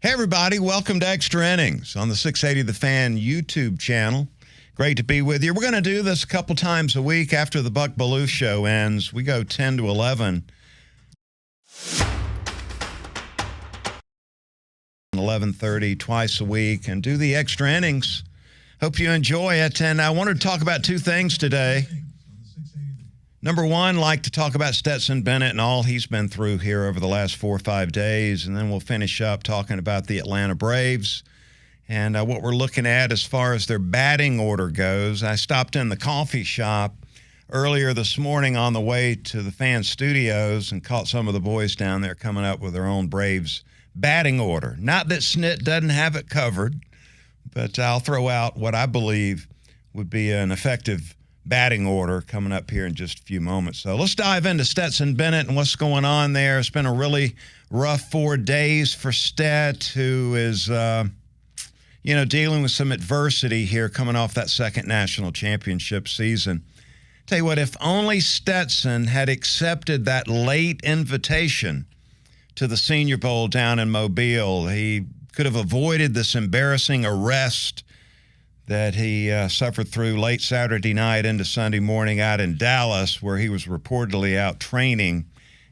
Hey, everybody. Welcome to Extra Innings on the 680 The Fan YouTube channel. Great to be with you. We're going to do this a couple times a week after the Belue show ends. We go 10 to 11. 11:30 twice a week and do the Extra Innings. Hope you enjoy it. And I wanted to talk about two things today. Number one, like to talk about Stetson Bennett and all he's been through here over the last 4 or 5 days. And then we'll finish up talking about the Atlanta Braves and what we're looking at as far as their batting order goes. I stopped in the coffee shop earlier this morning on the way to the fan studios and caught some of the boys down there coming up with their own Braves batting order. Not that SNIT doesn't have it covered, but I'll throw out what I believe would be an effective batting order coming up here in just a few moments. So let's dive into Stetson Bennett and what's going on there. It's been a really rough 4 days for Stet, who is, dealing with some adversity here coming off that second national championship season. Tell you what, if only Stetson had accepted that late invitation to the Senior Bowl down in Mobile, he could have avoided this embarrassing arrest that he suffered through late Saturday night into Sunday morning out in Dallas, where he was reportedly out training,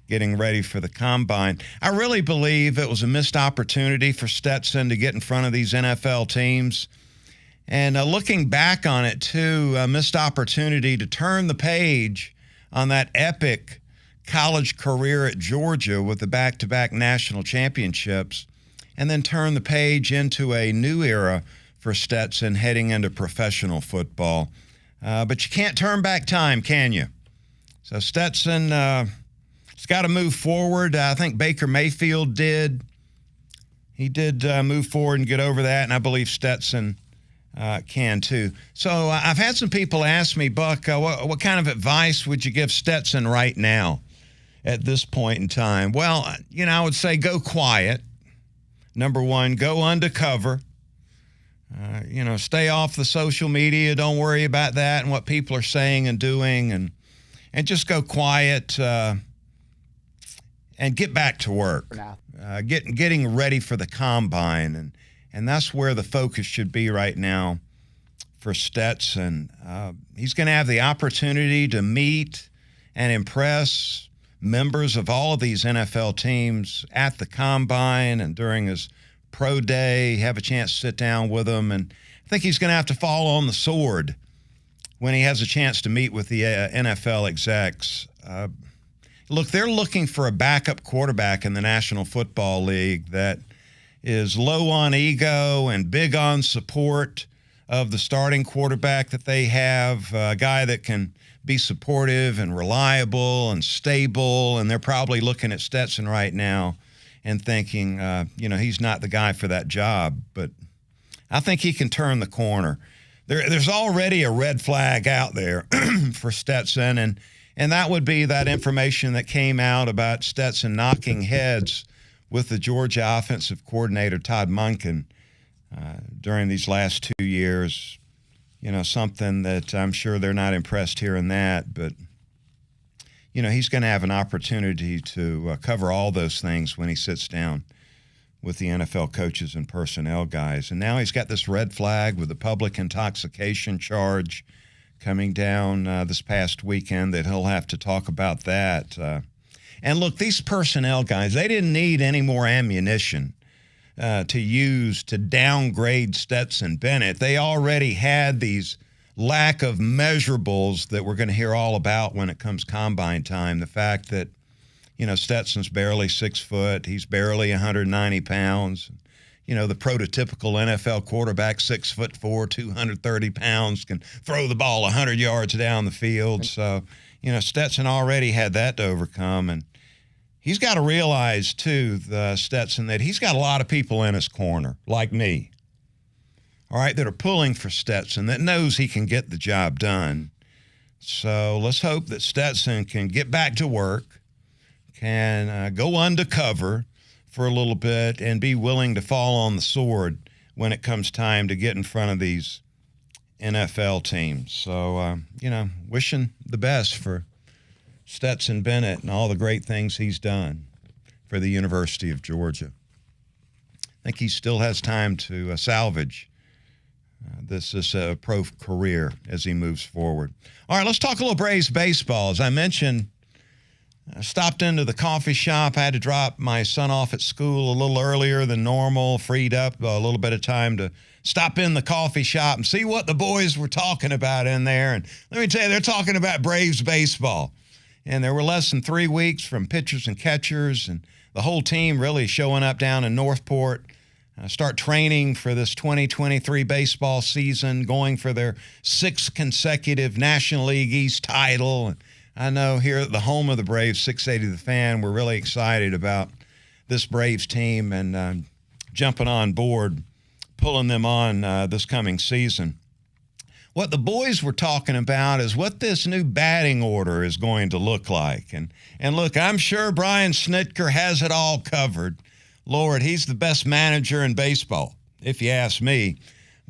getting ready for the combine. I really believe it was a missed opportunity for Stetson to get in front of these NFL teams. And looking back on it, too, a missed opportunity to turn the page on that epic college career at Georgia with the back-to-back national championships, and then turn the page into a new era for Stetson heading into professional football. But you can't turn back time, can you? So Stetson has got to move forward. I think Baker Mayfield did. He did move forward and get over that, and I believe Stetson can too. So I've had some people ask me, Buck, what kind of advice would you give Stetson right now at this point in time? Well, I would say go quiet. Number one, go undercover. Stay off the social media. Don't worry about that and what people are saying and doing, and just go quiet and get back to work. Getting ready for the combine, and that's where the focus should be right now for Stetson. He's going to have the opportunity to meet and impress members of all of these NFL teams at the combine and during his pro day, have a chance to sit down with them. And I think he's going to have to fall on the sword when he has a chance to meet with the NFL execs. Look, they're looking for a backup quarterback in the National Football League that is low on ego and big on support of the starting quarterback that they have, a guy that can be supportive and reliable and stable. And they're probably looking at Stetson right now and thinking, he's not the guy for that job. But I think he can turn the corner. There's already a red flag out there for Stetson, and that would be that information that came out about Stetson knocking heads with the Georgia offensive coordinator, Todd Monken, during these last 2 years. Something that I'm sure they're not impressed hearing that, but he's going to have an opportunity to cover all those things when he sits down with the NFL coaches and personnel guys. And now he's got this red flag with the public intoxication charge coming down this past weekend that he'll have to talk about that. And look, these personnel guys, they didn't need any more ammunition to use to downgrade Stetson Bennett. They already had these lack of measurables that we're going to hear all about when it comes combine time. The fact that, Stetson's barely 6 foot. He's barely 190 pounds. The prototypical NFL quarterback, 6'4", 230 pounds, can throw the ball 100 yards down the field. So, Stetson already had that to overcome. And he's got to realize, too, Stetson, that he's got a lot of people in his corner, like me, all right, that are pulling for Stetson, that knows he can get the job done. So let's hope that Stetson can get back to work, can go undercover for a little bit, and be willing to fall on the sword when it comes time to get in front of these NFL teams. So, wishing the best for Stetson Bennett and all the great things he's done for the University of Georgia. think he still has time to salvage this pro career as he moves forward. All right, let's talk a little Braves baseball. As I mentioned, I stopped into the coffee shop. I had to drop my son off at school a little earlier than normal, freed up a little bit of time to stop in the coffee shop and see what the boys were talking about in there. And let me tell you, they're talking about Braves baseball. And there were less than 3 weeks from pitchers and catchers and the whole team really showing up down in Northport, start training for this 2023 baseball season, going for their 6th consecutive National League East title. And I know here at the home of the Braves, 680 The Fan, we're really excited about this Braves team and jumping on board, pulling them on this coming season. What the boys were talking about is what this new batting order is going to look like. And look, I'm sure Brian Snitker has it all covered. Lord, he's the best manager in baseball, if you ask me.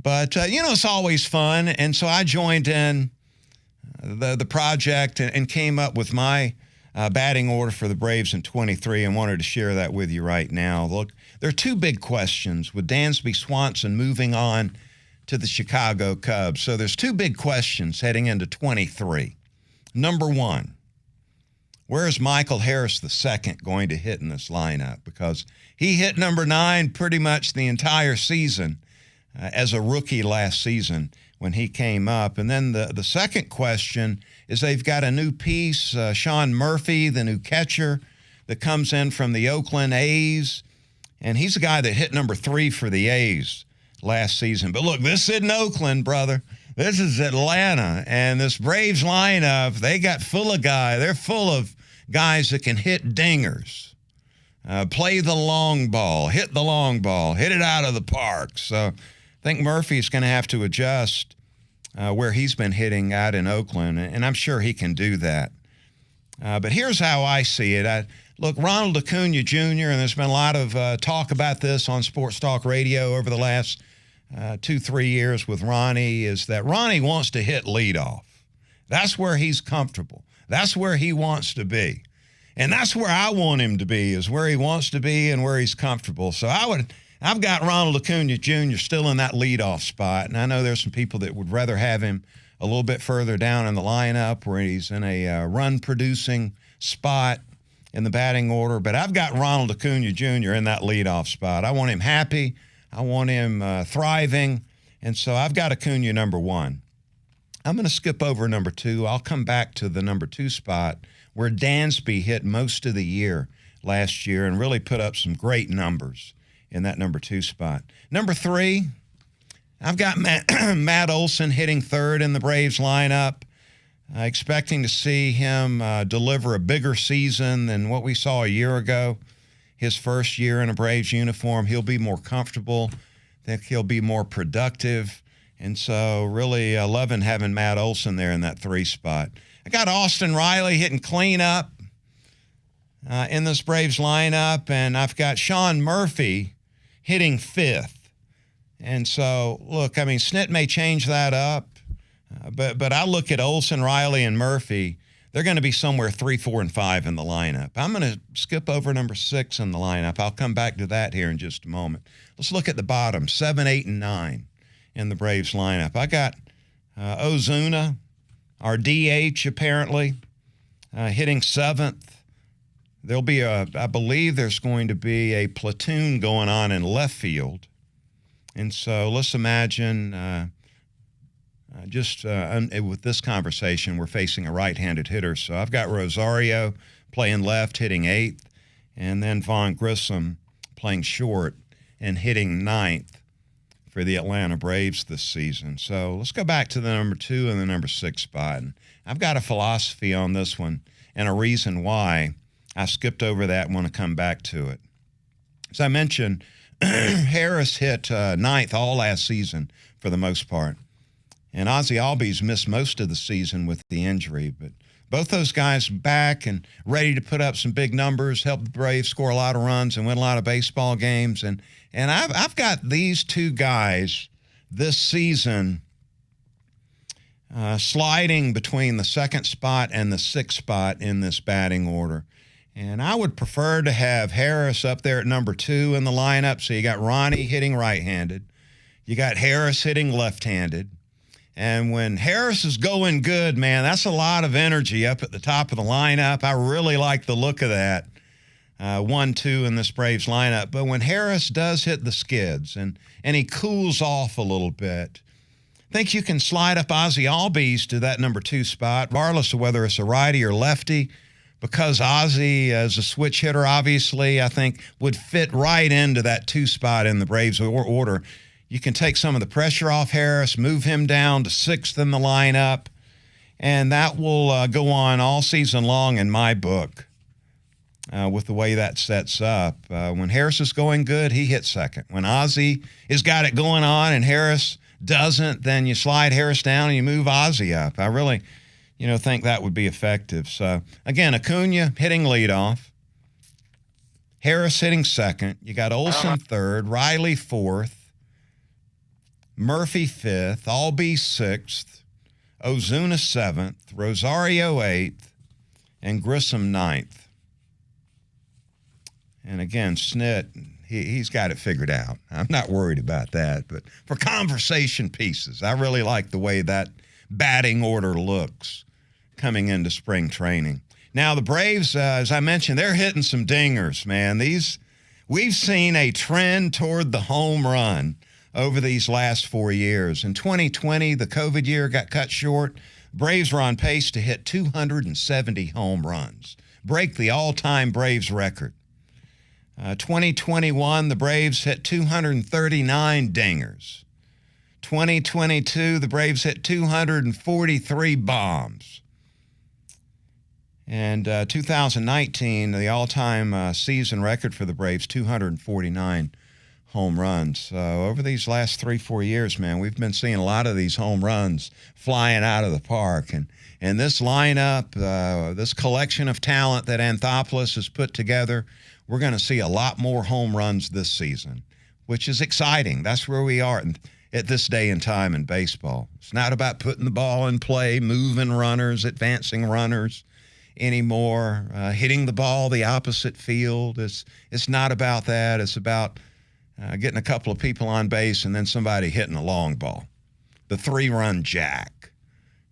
But, it's always fun. And so I joined in the project and came up with my batting order for the Braves in 23 and wanted to share that with you right now. Look, there are 2 big questions with Dansby Swanson moving on to the Chicago Cubs. So there's 2 big questions heading into 23. Number 1, where is Michael Harris II going to hit in this lineup? Because he hit number 9 pretty much the entire season as a rookie last season when he came up. And then the second question is they've got a new piece, Sean Murphy, the new catcher that comes in from the Oakland A's. And he's a guy that hit number 3 for the A's last season. But look, this isn't Oakland, brother. This is Atlanta. And this Braves lineup, they got full of guys. They're full of guys that can hit dingers, play the long ball, hit it out of the park. So I think Murphy's going to have to adjust where he's been hitting out in Oakland, and I'm sure he can do that. But here's how I see it. Look, Ronald Acuna Jr., and there's been a lot of talk about this on Sports Talk Radio over the last 2-3 years with Ronnie, is that Ronnie wants to hit leadoff. That's where he's comfortable. That's where he wants to be. And that's where I want him to be, is where he wants to be and where he's comfortable. So I've got Ronald Acuna Jr. still in that leadoff spot, and I know there's some people that would rather have him a little bit further down in the lineup where he's in a run-producing spot in the batting order, but I've got Ronald Acuna Jr. in that leadoff spot. I want him happy. I want him thriving, and so I've got Acuna number 1. I'm going to skip over number 2. I'll come back to the number 2 spot where Dansby hit most of the year last year and really put up some great numbers in that number 2 spot. Number 3, I've got Matt Olson hitting 3rd in the Braves lineup, expecting to see him deliver a bigger season than what we saw a year ago. His first year in a Braves uniform, he'll be more comfortable. I think he'll be more productive. And so really loving having Matt Olson there in that 3 spot. I got Austin Riley hitting cleanup in this Braves lineup, and I've got Sean Murphy hitting 5th. And so, look, I mean, Snit may change that up, but I look at Olson, Riley, and Murphy. They're going to be somewhere 3, 4, and 5 in the lineup. I'm going to skip over number 6 in the lineup. I'll come back to that here in just a moment. Let's look at the bottom, 7, 8, and 9 in the Braves lineup. I got Ozuna, our DH apparently, hitting 7th. There'll be I believe there's going to be a platoon going on in left field. And so let's imagine with this conversation, we're facing a right-handed hitter. So I've got Rosario playing left, hitting 8th, and then Vaughn Grissom playing short and hitting 9th for the Atlanta Braves this season. So let's go back to the number 2 and the number 6 spot. And I've got a philosophy on this one and a reason why I skipped over that and want to come back to it. As I mentioned, Harris hit 9th all last season for the most part. And Ozzie Albies missed most of the season with the injury. But both those guys back and ready to put up some big numbers, help the Braves score a lot of runs and win a lot of baseball games. And I've got these 2 guys this season sliding between the 2nd spot and the 6th spot in this batting order. And I would prefer to have Harris up there at number 2 in the lineup. So you got Ronnie hitting right-handed. You got Harris hitting left-handed. And when Harris is going good, man, that's a lot of energy up at the top of the lineup. I really like the look of that. 1-2 in this Braves lineup. But when Harris does hit the skids and he cools off a little bit, I think you can slide up Ozzie Albies to that number 2 spot, regardless of whether it's a righty or lefty, because Ozzie, as a switch hitter, obviously, I think would fit right into that 2 spot in the Braves order. You can take some of the pressure off Harris, move him down to 6th in the lineup, and that will go on all season long in my book with the way that sets up. When Harris is going good, he hits second. When Ozzie has got it going on and Harris doesn't, then you slide Harris down and you move Ozzie up. I really think that would be effective. So, again, Acuna hitting leadoff, Harris hitting second. You got Olsen third, Riley fourth, Murphy fifth, Albies sixth, Ozuna seventh, Rosario eighth, and Grissom ninth. And again, Snit, he's got it figured out. I'm not worried about that. But for conversation pieces, I really like the way that batting order looks coming into spring training. Now, the Braves, as I mentioned, they're hitting some dingers, man. We've seen a trend toward the home run over these last 4 years. In 2020, the COVID year got cut short. Braves were on pace to hit 270 home runs, break the all-time Braves record. 2021, the Braves hit 239 dingers. 2022, the Braves hit 243 bombs. And 2019, the all-time season record for the Braves, 249 home runs. So over these last 3-4 years, man, we've been seeing a lot of these home runs flying out of the park. And this lineup, this collection of talent that Anthopoulos has put together, we're going to see a lot more home runs this season, which is exciting. That's where we are at this day and time in baseball. It's not about putting the ball in play, moving runners, advancing runners anymore, hitting the ball the opposite field. It's not about that. It's about getting a couple of people on base and then somebody hitting a long ball, the 3-run jack.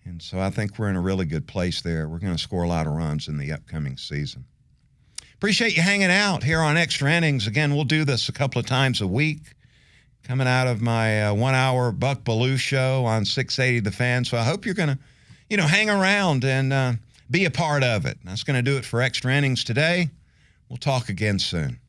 And so I think we're in a really good place there. We're going to score a lot of runs in the upcoming season. Appreciate you hanging out here on Extra Innings. Again, we'll do this a couple of times a week, coming out of my 1-hour Buck Belue show on 680 The Fan. So I hope you're going to, hang around and be a part of it. That's going to do it for Extra Innings today. We'll talk again soon.